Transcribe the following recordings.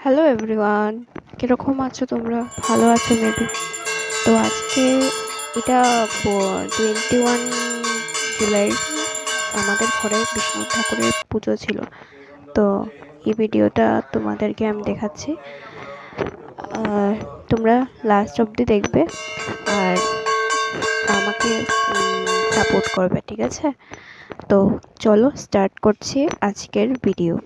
Hello everyone, কিরকম আছো তোমরা? ভালো আছো মেবি। তো আজকে এটা 21 জুলাই আমাদের ঘরে বিষ্ণু ঠাকুরের পুজো ছিল। তো এই ভিডিওটা তোমাদেরকে আমি দেখাচ্ছি, তোমরা লাস্ট অবধি দেখবে আর আমাকে সাপোর্ট করবে, ঠিক আছে? তো চলো স্টার্ট করছি আজকের video.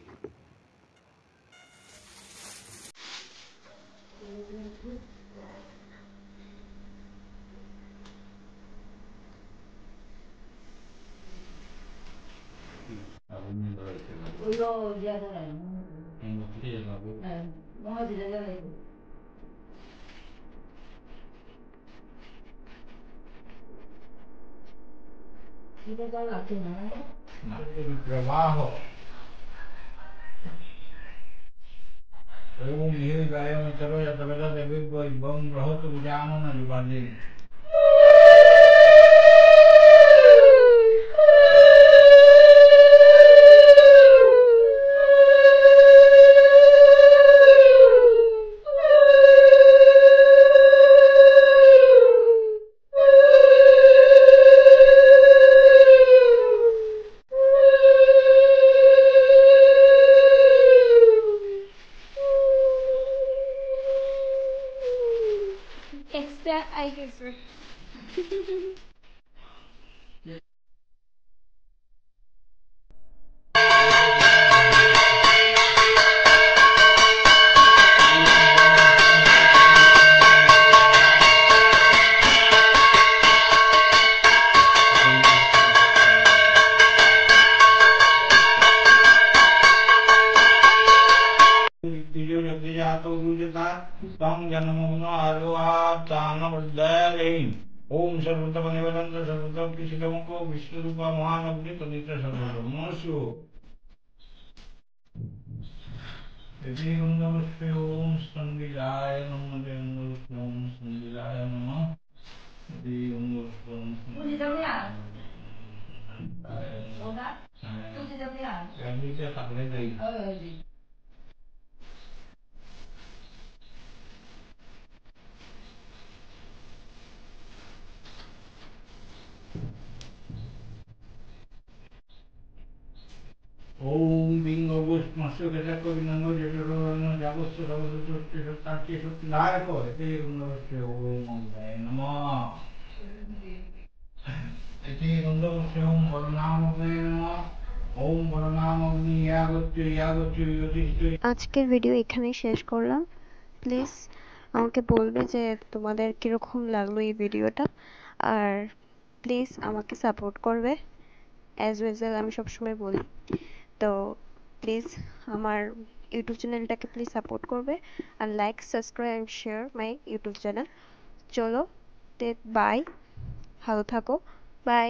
Trabajo. Yung hilig ayaw ng taro ya tagal na big boy bang raho to bujamo na libali. Extra I prefer. Tiyo ya tiya to duje ta tang janam no alwa tana badarin. Om sarvata manivalanta sarvata kishikamuko vishnu rupa mahanabni tadita sarvata masu. Jadi namaste om sandilaya namah namaste om sandilaya namah. Jadi namaste om sandilaya. Yang ini dia tak boleh dari. Om bingo bus masuk ke sako binango jadi rono jago sudah betul tidak tadi sudah ko itu namaste om nama. Itu namaste om nama nama. Om nama ni yagot yudi. আজকের video এখানেই শেষ করলাম। Please আমাকে বলবে যে তোমাদের কীরকম লাগলো এই ভিডিওটা, আর প্লিজ আমাকে সাপোর্ট করবে অ্যাজ ইউজুয়াল আমি সবসময় বলি। তো প্লিজ আমার ইউটিউব চ্যানেলটাকে প্লিজ সাপোর্ট করবে আর like subscribe and share my YouTube channel. চলো, বাই, ভালো থাকো, বাই।